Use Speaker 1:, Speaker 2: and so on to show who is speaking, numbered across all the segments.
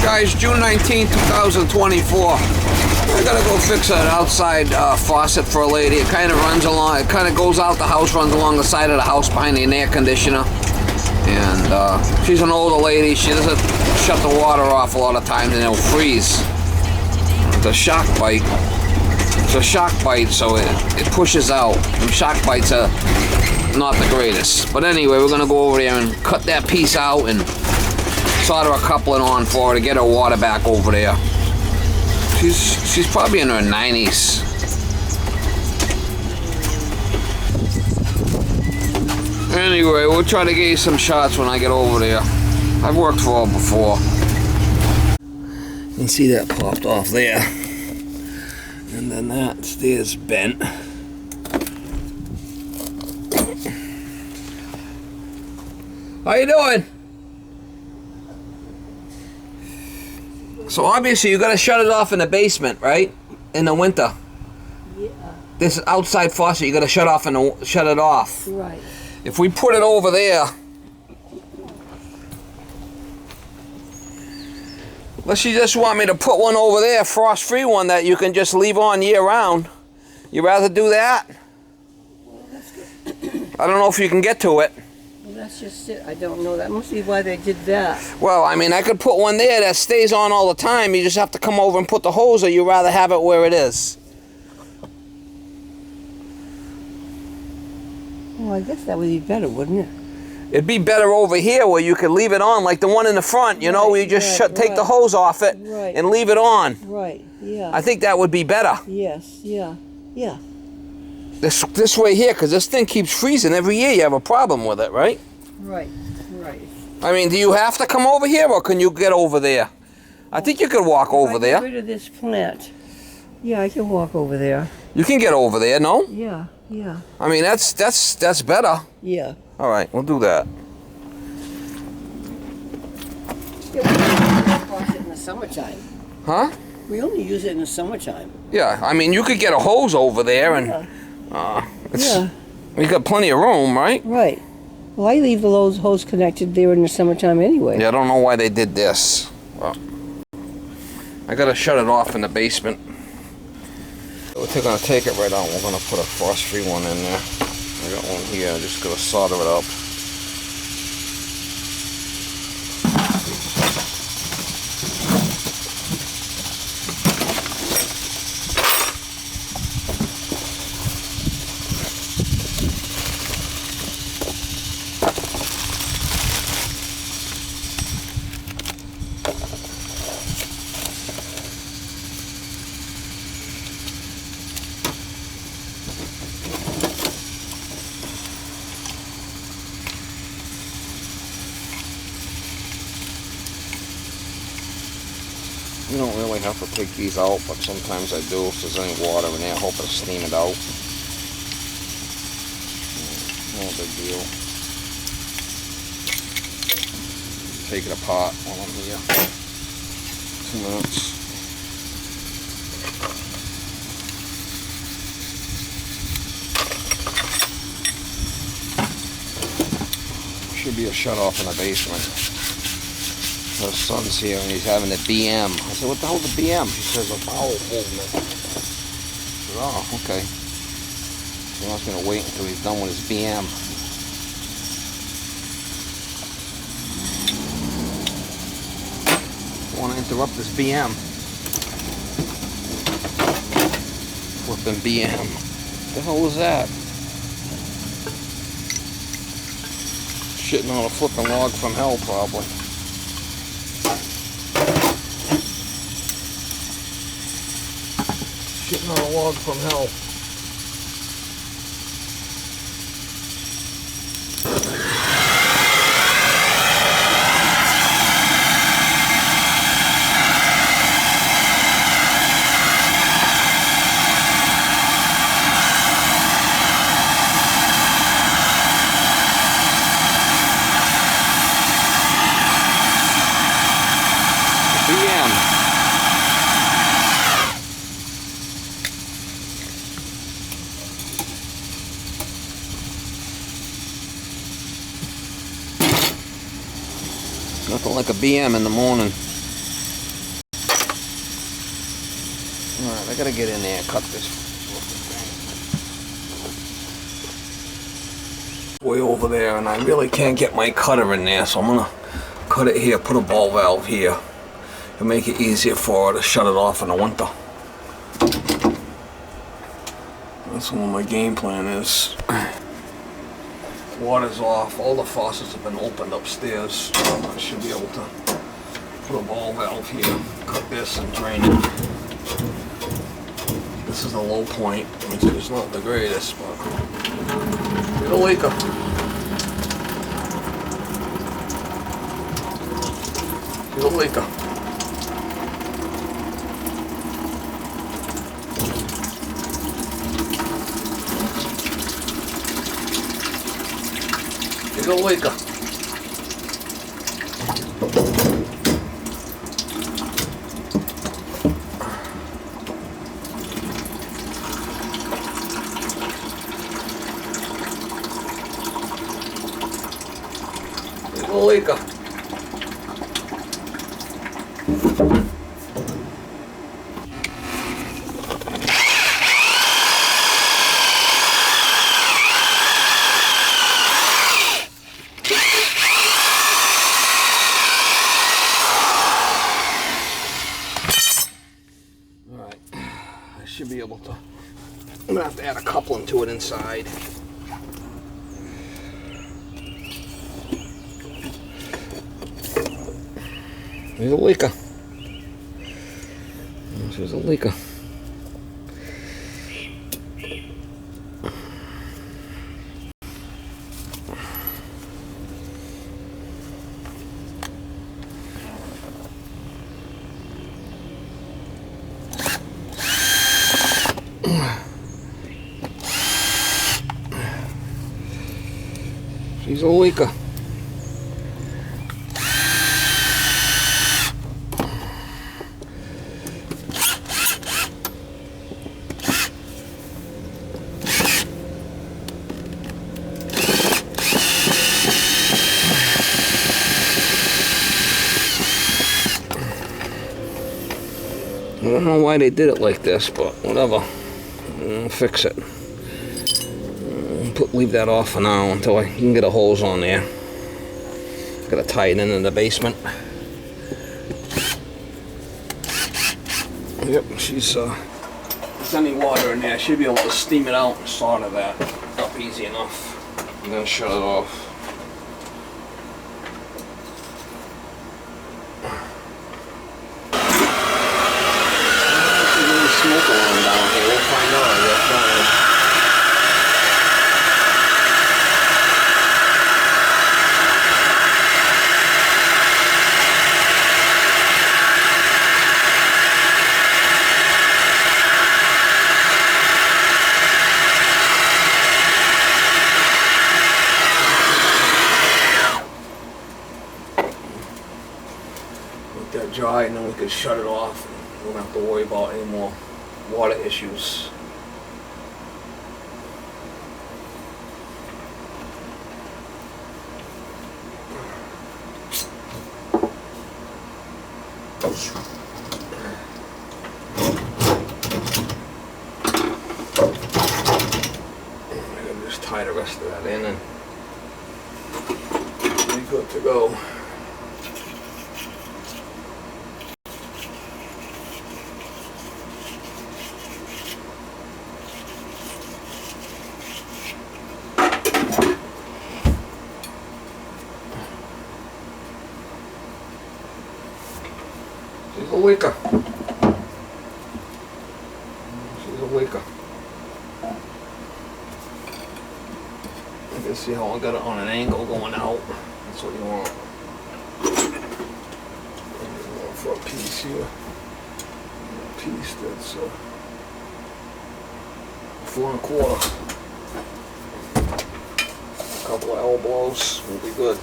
Speaker 1: Guys, June 19, 2024. I gotta go fix an outside faucet for a lady. It kind of runs along, it kind of goes out the house, runs along the side of the house behind the air conditioner. And she's an older lady. She doesn't shut the water off a lot of times and it'll freeze. It's a shock bite. It's a shock bite, so it pushes out. And shock bites are not the greatest. But anyway, we're gonna go over there and cut that piece out and solder a coupling on for her to get her water back over there. She's probably in her 90s. Anyway, we'll try to get you some shots when I get over there. I've worked for her before. You can see that popped off there. And then that there's bent. How you doing? So obviously you gotta shut it off in the basement, right? In the winter. Yeah. This outside faucet you gotta shut it off.
Speaker 2: Right.
Speaker 1: If we put it over there, unless you just want me to put one over there, frost-free one that you can just leave on year-round. You rather do that?
Speaker 2: Well, that's good.
Speaker 1: I don't know if you can get to it.
Speaker 2: Well, that's just it. I don't know. That must be why they did that.
Speaker 1: Well, I mean, I could put one there that stays on all the time. You just have to come over and put the hose, or you rather have it where it is.
Speaker 2: Well, I guess that would be better, wouldn't it?
Speaker 1: It'd be better over here where you could leave it on, like the one in the front, you know, where you just take the hose off it and leave it on.
Speaker 2: Right, yeah.
Speaker 1: I think that would be better.
Speaker 2: Yes, yeah, yeah.
Speaker 1: This way here, because this thing keeps freezing every year. You have a problem with it, right?
Speaker 2: Right, right.
Speaker 1: I mean, do you have to come over here, or can you get over there? I think you could walk over there.
Speaker 2: Get rid of this plant. Yeah, I can walk over there.
Speaker 1: You can get over there, no?
Speaker 2: Yeah, yeah.
Speaker 1: I mean, that's better.
Speaker 2: Yeah.
Speaker 1: All right, we'll do that.
Speaker 2: Yeah, we only use it in the summertime.
Speaker 1: Huh?
Speaker 2: We only use it in the summertime.
Speaker 1: Yeah, I mean, you could get a hose over there and...
Speaker 2: Yeah.
Speaker 1: We got plenty of room, right?
Speaker 2: Right. Well, I leave the hose connected there in the summertime anyway.
Speaker 1: Yeah, I don't know why they did this. Well, I gotta shut it off in the basement. We're gonna take it right out. We're gonna put a frost-free one in there. I got one here. I'm just gonna solder it up. You don't really have to take these out, but sometimes I do if there's any water in there. I hope to steam it out. No big deal. Take it apart while I'm here. 2 minutes. Should be a shut off in the basement. Her son's here and he's having a BM. I said, what the hell's a BM? She says, a bowel movement. I said, oh, okay. He wants me to wait until he's done with his BM. I want to interrupt this BM. Flipping BM. What the hell was that? Shitting on a flipping log from hell, probably. Shitting on a log from hell. Nothing like a BM in the morning. I gotta get in there and cut this. Way over there, and I really can't get my cutter in there, so I'm gonna cut it here, put a ball valve here to make it easier for her to shut it off in the winter. That's what my game plan is. Water's off, all the faucets have been opened upstairs. I should be able to put a ball valve here, cut this and drain it. This is the low point, which is not the greatest, but it'll leak up. It'll leak up. It'll leak up. Leaker. Alright, I should be able to. I'm gonna have to add a coupling to it inside. There's a leaker. There's a leaker. She's a leaker. I don't know why they did it like this, but whatever. I'll fix it. Leave that off for now until I can get a hose on there. Gotta tie it in the basement. Yep, she's if there's any water in there, I should be able to steam it out and solder that up easy enough. And then shut it off. Smoke alarm down here. We'll find out. Let that dry, and then we can shut it off. We don't have to worry about any more water issues. I'm gonna just tie the rest of that in and be good to go. She's a leaker. She's a leaker. You can see how I got it on an angle going out. That's what you want. For a piece here. A piece that's 4 1/4. A couple of elbows will be good.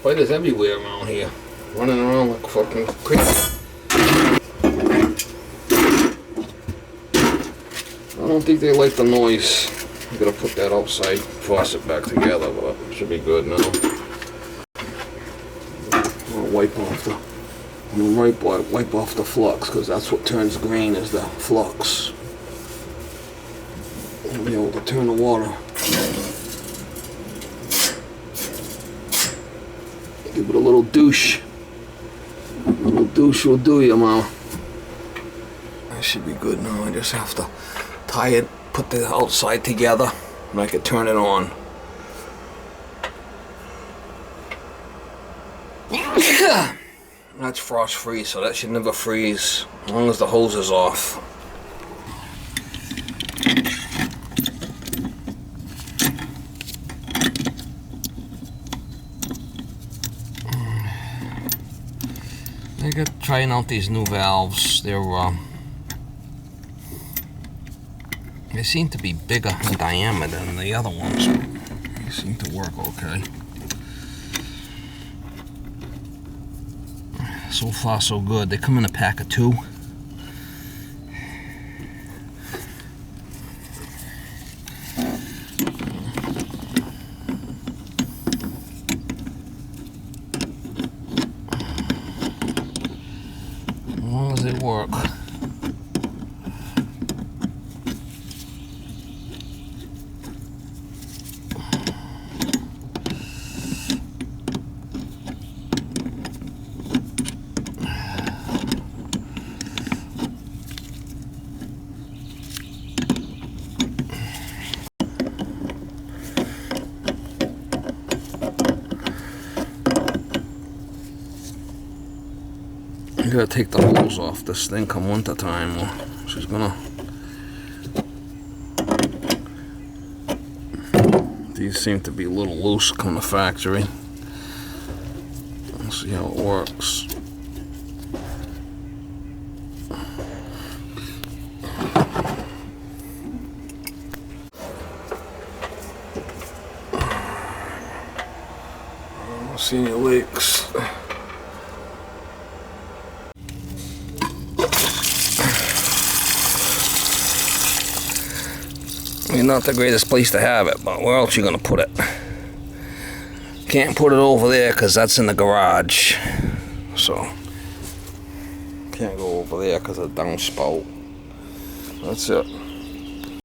Speaker 1: Spiders everywhere around here. Running around like fucking crazy. I don't think they like the noise. I'm gonna put that outside faucet back together, but it should be good now. I'll wipe off the flux, because that's what turns green, is the flux. I'll be able to turn the water. Give it a little douche. A little douche will do you, Mama. That should be good now. I just have to tie it, put the outside together, and I can turn it on. That's frost free, so that should never freeze as long as the hose is off. I got trying out these new valves. They seem to be bigger in diameter than the other ones. They seem to work okay. So far so good. They come in a pack of 2. As long as they work. I gotta take the hose off this thing come winter time, or she's gonna. These seem to be a little loose come the factory. Let's see how it works. I don't see any leaks. I mean, not the greatest place to have it, but where else you gonna put it? Can't put it over there because that's in the garage. So, can't go over there because of the downspout. That's it.